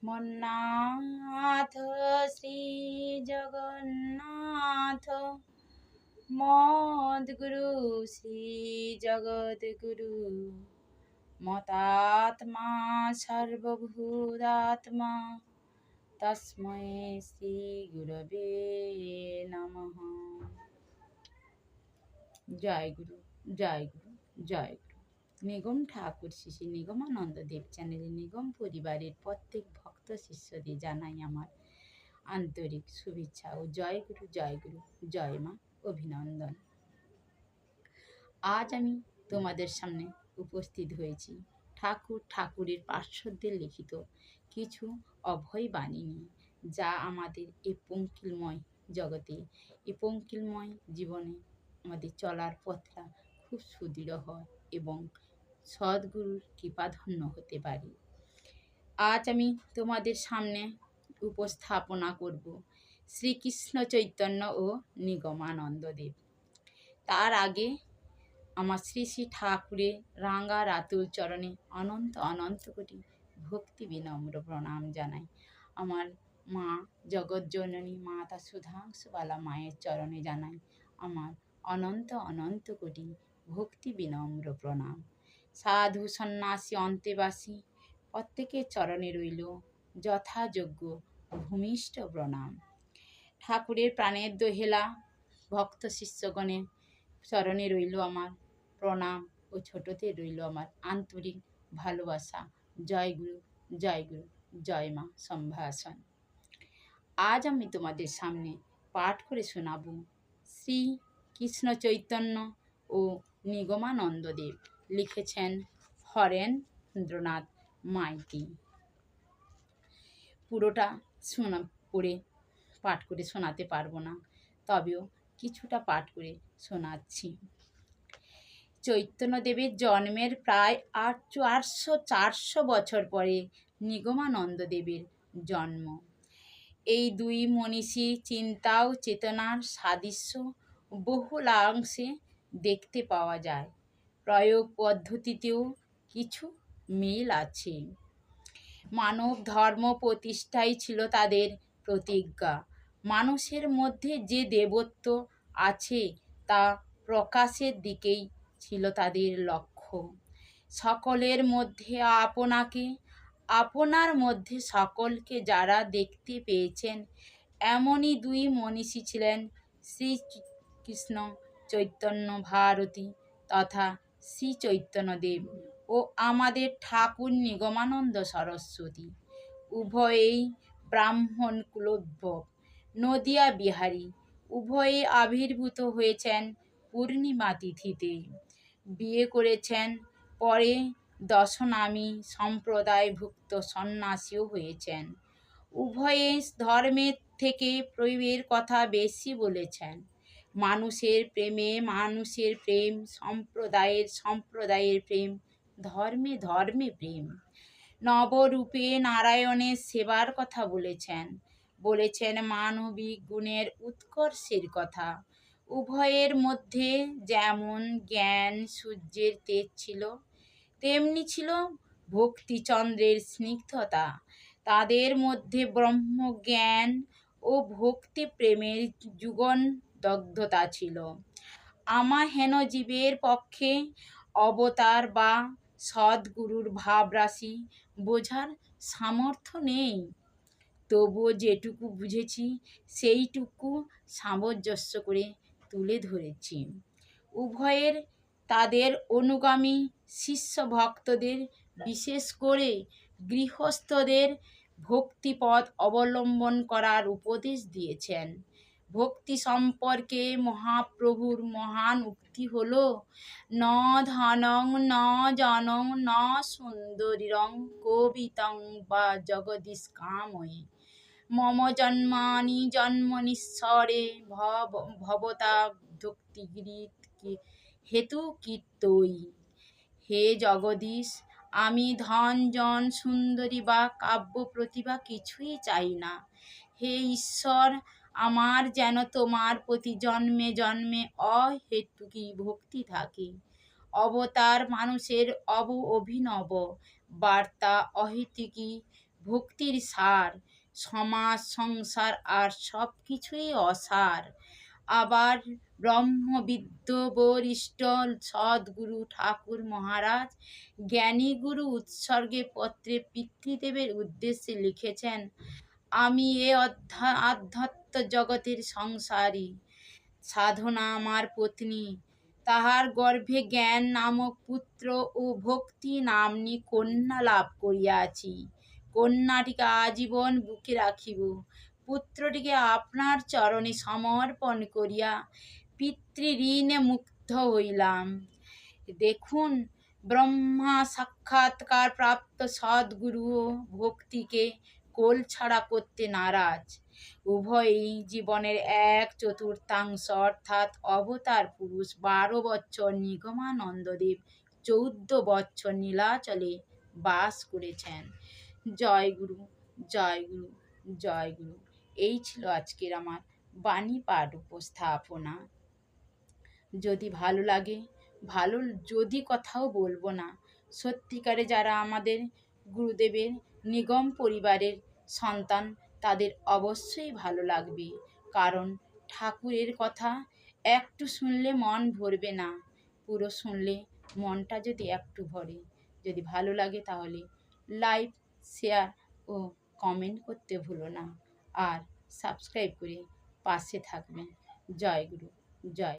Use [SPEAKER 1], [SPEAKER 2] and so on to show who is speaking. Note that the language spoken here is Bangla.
[SPEAKER 1] মন্নাথ শ্রী জগন্নাথ মদ্গুরু শ্রী জগদ্গুরু মতাত্মা সর্বভূতাত্মা তস্मै শ্রী গুরবে নমঃ। জয় গুরু, জয় গুরু, জয় গুরু। নিগম ঠাকুর শ্রী শ্রী নিগমানন্দ দেব চ্যানেলে নিগম পরিবারের প্রত্যেক ভক্ত শিষ্যদের জানাই আমার আন্তরিক শুভেচ্ছা ও জয় গুরু, জয় গুরু, জয় মা, অভিনন্দন। আজ আমি তোমাদের সামনে উপস্থিত হয়েছি ঠাকুরের পার্শ্বদের লিখিত কিছু অভয় বাণী নিয়ে, যা আমাদের এই পঙ্কিলময় জগতে, এই পঙ্কিলময় জীবনে আমাদের চলার পথটা খুব সুদৃঢ় হয় এবং সদ্গুরুর কৃপাধন্য হতে পারি। আজ আমি তোমাদের সামনে উপস্থাপনা করব শ্রীকৃষ্ণ চৈতন্য ও নিগমানন্দ দেব। তার আগে আমার শ্রী শ্রী ঠাকুরের রাঙ্গা রাতুল চরণে অনন্ত অনন্ত কোটি ভক্তি বিনম্র প্রণাম জানাই। আমার মা জগৎজননী মাতা সুধাংশুবালা মায়ের চরণে জানাই আমার অনন্ত অনন্ত কোটি ভক্তি বিনম্র প্রণাম। সাধু সন্ন্যাসী অন্তেবাসী প্রত্যেকের চরণে রইল যথাযোগ্য ভূমিষ্ঠ প্রণাম। ঠাকুরের প্রাণের দোহেলা ভক্ত শিষ্যগণের চরণে রইল আমার প্রণাম ও ছোটতে রইল আমার আন্তরিক ভালোবাসা। জয় গুরু, জয় গুরু, জয় মা সম্ভাষণ। আজ আমি তোমাদের সামনে পাঠ করে শোনাব শ্রী কৃষ্ণ চৈতন্য ও নিগমানন্দ দেব। লিখেছেন হরেন্দ্রনাথ মাইতি। পুরোটা পাঠ করে শোনাতে পারবো না, তবেও কিছুটা পাঠ করে শোনাচ্ছি। চৈতন্যদেবের জন্মের প্রায় 400 বছর পরে নিগমানন্দ দেবের জন্ম। এই দুই মনীষী চিন্তা ও চেতনার সাদৃশ্য বহুলাংশে দেখতে পাওয়া যায়। প্রয়োগ পদ্ধতিতেও কিছু মিল আছে। মানব ধর্ম প্রতিষ্ঠাই ছিল তাদের প্রতিজ্ঞা। মানুষের মধ্যে যে দেবত্ব আছে তা প্রকাশের দিকেই ছিল তাদের লক্ষ্য। সকলের মধ্যে আপনাকে, আপনার মধ্যে সকলকে যারা দেখতে পেয়েছেন, এমনই দুই মনীষী ছিলেন শ্রীকৃষ্ণ চৈতন্য ভারতী তথা শ্রী চৈতন্যদেব ও আমাদের ঠাকুর নিগমানন্দ সরস্বতী। উভয়েই ব্রাহ্মণ কুলোদ্ভব, নদিয়া বিহারী। উভয়ে আবির্ভূত হয়েছেন পূর্ণিমা তিথিতে। বিয়ে করেছেন, পরে দশনামী সম্প্রদায়ভুক্ত সন্ন্যাসীও হয়েছেন। উভয়ে ধর্মের থেকে প্রেমের কথা বেশি বলেছেন। মানুষের প্রেমে মানুষের প্রেম, সম্প্রদায়ের প্রেম, ধর্মে ধর্মে প্রেম। নবরূপে নারায়ণের সেবার কথা বলেছেন মানবিক গুণের উৎকর্ষের কথা। উভয়ের মধ্যে যেমন জ্ঞান সূর্যের তেজ ছিল, তেমনি ছিল ভক্তিচন্দ্রের স্নিগ্ধতা। তাদের মধ্যে ব্রহ্মজ্ঞান ও ভক্তি প্রেমের যুগন দগ্ধতা ছিল। আমাহেন জীবের পক্ষে অবতার বা সদ্গুরুর ভাবরাশি বোঝার সামর্থ্য নেই। তবুও যেটুকু বুঝেছি সেইটুকু সামঞ্জস্য করে তুলে ধরেছি। উভয়ের তাদের অনুগামী শিষ্য ভক্তদের, বিশেষ করে গৃহস্থদের ভক্তিপথ অবলম্বন করার উপদেশ দিয়েছেন। ভক্তি সম্পর্কে মহাপ্রভুর মহান উক্তি হল, ন ধনং ন জনং ন সুন্দরীরং কবিতং বা জগদীশ কাময়ে মম জন্মানি জন্মনীশ্বরে ভবতাদ্ভক্তিগীত হেতু কীর্তয়ী। হে জগদীশ, আমি ধন জন সুন্দরী বা কাব্য প্রতিভা কিছুই চাই না। হে ঈশ্বর, আমার যেন তোমার প্রতি জন্মে জন্মে অহেতুকী ভক্তি থাকে। অবতার মানুষের অভিনব বার্তা অহেতুকী ভক্তির সার, সমাজ সংসার আর সব কিছুই অসার। আবার ব্রহ্মবিদ্য বরিষ্ঠ সদ্গুরু ঠাকুর মহারাজ জ্ঞানী গুরু উৎসর্গে পত্রে পিতৃদেবের উদ্দেশ্যে লিখেছেন, আমি এ আধ্যাত্ম জগতের সংসারী, সাধনা আমার পত্নী, তাহার গর্ভে জ্ঞান নামক পুত্র ও ভক্তি নাম্নী কন্যা লাভ করিয়াছি। কন্যাটিকে আজীবন বুকে রাখিব, পুত্রটিকে আপনার চরণে সমর্পণ করিয়া পিতৃঋণে মুক্ত হইলাম। দেখুন, ব্রহ্মা সাক্ষাৎকার প্রাপ্ত সদ্গুরুও ভক্তিকে কোলছাড়া করতে নারাজ। উভয়ই জীবনের 1/4 অর্থাৎ অবতার পুরুষ 12 বৎসর নিগমানন্দদেব 14 বৎসর নীলাচলে বাস করেছেন। জয় গুরু, জয় গুরু, জয় গুরু। এই ছিল আজকের আমার বাণী পাঠ উপস্থাপনা। যদি ভালো লাগে, যদি কথাও বলবো না, সত্যিকারে যারা আমাদের গুরুদেবের নিগম পরিবারের সন্তান তাদের অবশ্যই ভালো লাগবে। কারণ ঠাকুরের কথা একটু শুনলে মন ভরবে না, পুরো শুনলে মনটা যদি একটু ভরে। যদি ভালো লাগে তাহলে লাইক, শেয়ার ও কমেন্ট করতে ভুলো না, আর সাবস্ক্রাইব করে পাশে থাকবেন। জয় গুরু, জয়।